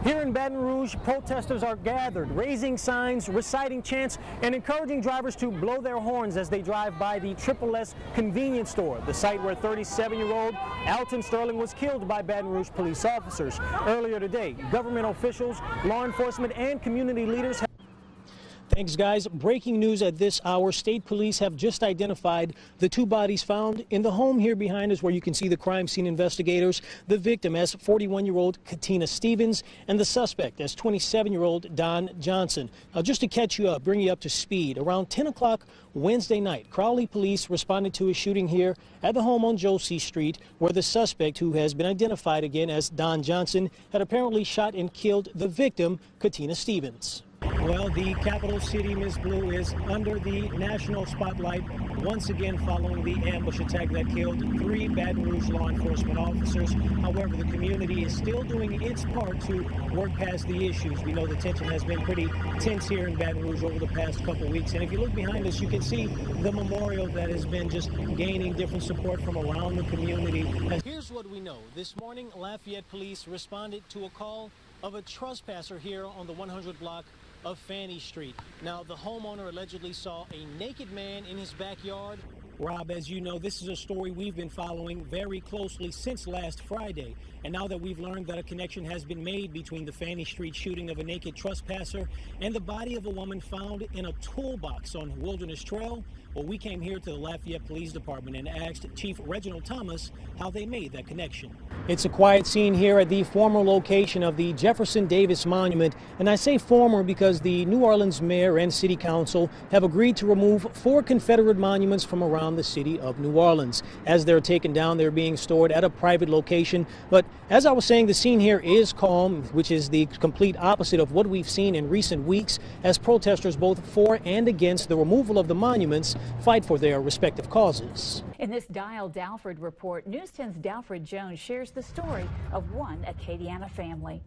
Here in Baton Rouge, protesters are gathered, raising signs, reciting chants, and encouraging drivers to blow their horns as they drive by the Triple S convenience store, the site where 37-year-old Alton Sterling was killed by Baton Rouge police officers. Earlier today, government officials, law enforcement, and community leaders have... Thanks, guys. Breaking news at this hour. State police have just identified the two bodies found in the home here behind us, where you can see the crime scene investigators. The victim as 41-year-old Katina Stevens and the suspect as 27-year-old Don Johnson. Now, just to catch you up, bring you up to speed, around 10 o'clock Wednesday night, Crowley police responded to a shooting here at the home on Josie Street, where the suspect, who has been identified again as Don Johnson, had apparently shot and killed the victim, Katina Stevens. Well, the capital city, Ms. Blue, is under the national spotlight once again following the ambush attack that killed 3 Baton Rouge law enforcement officers. However, the community is still doing its part to work past the issues. We know the tension has been pretty tense here in Baton Rouge over the past couple weeks. And if you look behind us, you can see the memorial that has been just gaining different support from around the community. Here's what we know. This morning, Lafayette police responded to a call of a trespasser here on the 100 block of Fannie Street. Now, the homeowner allegedly saw a naked man in his backyard. Rob, as you know, this is a story we've been following very closely since last Friday. And now that we've learned that a connection has been made between the Fannie Street shooting of a naked trespasser and the body of a woman found in a toolbox on Wilderness Trail, well, we came here to the Lafayette Police Department and asked Chief Reginald Thomas how they made that connection. It's a quiet scene here at the former location of the Jefferson Davis Monument. And I say former because the New Orleans mayor and city council have agreed to remove 4 Confederate monuments from around the city of New Orleans. As they're taken down, they're being stored at a private location. But as I was saying, the scene here is calm, which is the complete opposite of what we've seen in recent weeks as protesters both for and against the removal of the monuments fight for their respective causes. In this Dial Dalford report, News 10's Dalford Jones shares the story of one Acadiana family.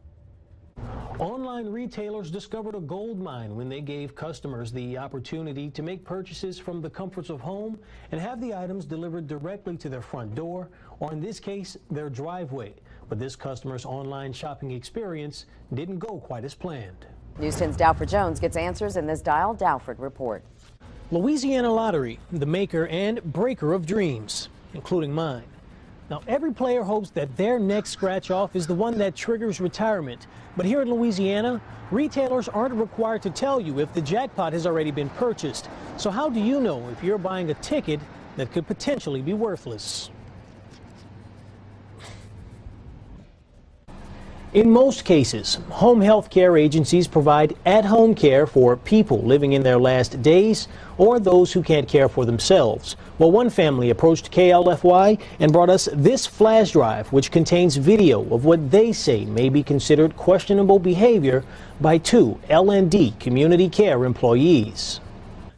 Online retailers discovered a gold mine when they gave customers the opportunity to make purchases from the comforts of home and have the items delivered directly to their front door, or in this case, their driveway. But this customer's online shopping experience didn't go quite as planned. News 10's Dalford Jones gets answers in this Dial Dalford report. Louisiana Lottery, the maker and breaker of dreams, including mine. Now, every player hopes that their next scratch off is the one that triggers retirement. But here in Louisiana, retailers aren't required to tell you if the jackpot has already been purchased. So how do you know if you're buying a ticket that could potentially be worthless? In most cases, home health care agencies provide at-home care for people living in their last days or those who can't care for themselves. Well, one family approached KLFY and brought us this flash drive, which contains video of what they say may be considered questionable behavior by 2 L&D community care employees.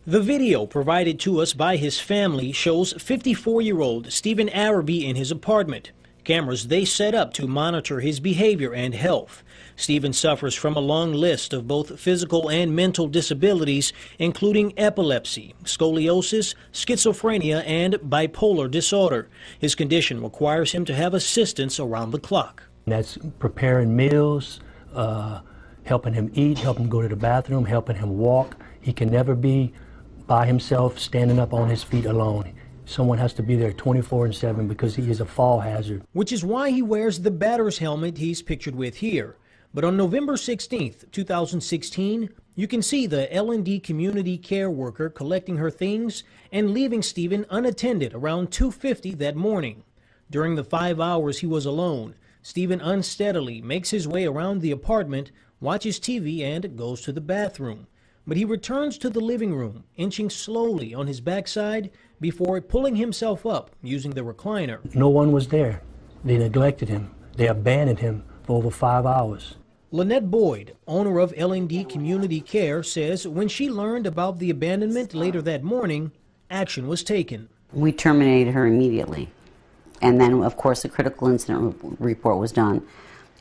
The video provided to us by his family shows 54-year-old Stephen Araby in his apartment. Cameras they set up to monitor his behavior and health. Stephen suffers from a long list of both physical and mental disabilities, including epilepsy, scoliosis, schizophrenia, and bipolar disorder. His condition requires him to have assistance around the clock. That's preparing meals, helping him eat, helping him go to the bathroom, helping him walk. He can never be by himself, standing up on his feet alone. Someone has to be there 24/7 because he is a fall hazard. Which is why he wears the batter's helmet he's pictured with here. But on November 16th, 2016, you can see the L&D community care worker collecting her things and leaving Stephen unattended around 2:50 that morning. During the 5 hours he was alone, Stephen unsteadily makes his way around the apartment, watches TV, and goes to the bathroom. But he returns to the living room, inching slowly on his backside before pulling himself up using the recliner. No one was there. They neglected him. They abandoned him for over 5 hours. Lynette Boyd, owner of L&D Community Care, says when she learned about the abandonment later that morning, action was taken. We terminated her immediately. And then, of course, a critical incident report was done.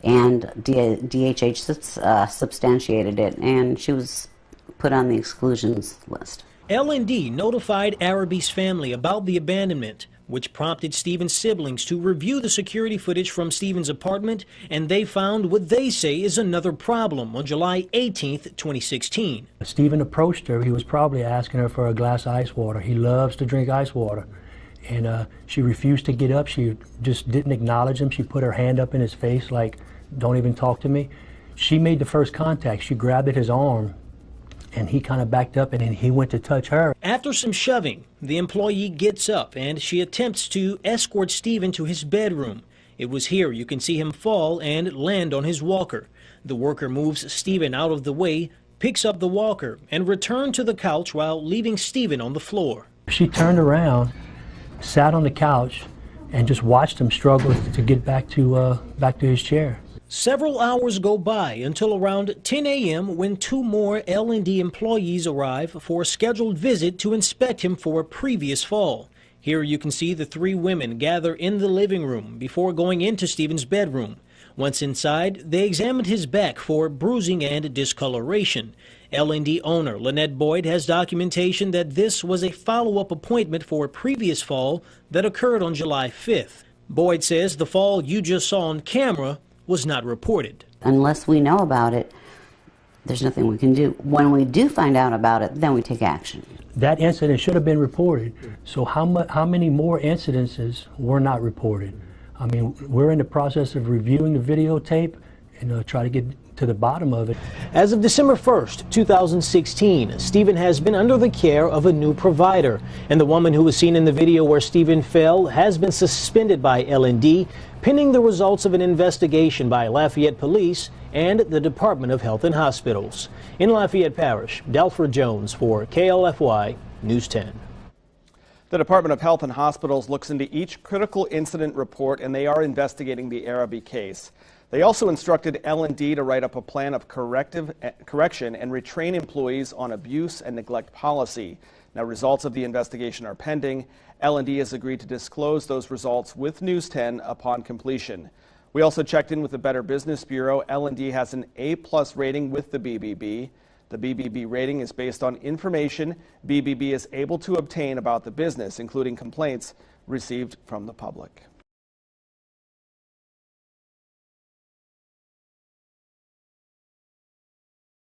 And DHH substantiated it, and she was put on the exclusions list. L&D notified Araby's family about the abandonment, which prompted Stephen's siblings to review the security footage from Stephen's apartment, and they found what they say is another problem on July 18th, 2016. Stephen approached her. He was probably asking her for a glass of ice water. He loves to drink ice water. And she refused to get up. She just didn't acknowledge him. She put her hand up in his face like, don't even talk to me. She made the first contact. She grabbed at his arm, and he kind of backed up, and then he went to touch her. After some shoving, the employee gets up, and she attempts to escort Stephen to his bedroom. It was here you can see him fall and land on his walker. The worker moves Stephen out of the way, picks up the walker, and returned to the couch while leaving Stephen on the floor. She turned around, sat on the couch, and just watched him struggle to get back to his chair. Several hours go by until around 10 a.m. when two more L&D employees arrive for a scheduled visit to inspect him for a previous fall. Here you can see the three women gather in the living room before going into Stephen's bedroom. Once inside, they examined his back for bruising and discoloration. L&D owner Lynette Boyd has documentation that this was a follow-up appointment for a previous fall that occurred on July 5th. Boyd says the fall you just saw on camera was not reported. Unless we know about it, there's nothing we can do. When we do find out about it, then we take action. That incident should have been reported. So how many more incidences were not reported? I mean, we're in the process of reviewing the videotape and try to get to the bottom of it. As of December 1st, 2016, Stephen has been under the care of a new provider, and the woman who was seen in the video where Stephen fell has been suspended by L&D, pending the results of an investigation by Lafayette Police and the Department of Health and Hospitals. In Lafayette Parish, Dalford Jones for KLFY News 10. The Department of Health and Hospitals looks into each critical incident report, and they are investigating the Arabi case. They also instructed L&D to write up a plan of correction and retrain employees on abuse and neglect policy. Now, results of the investigation are pending. L&D has agreed to disclose those results with News 10 upon completion. We also checked in with the Better Business Bureau. L&D has an A+ rating with the BBB. The BBB rating is based on information BBB is able to obtain about the business, including complaints received from the public.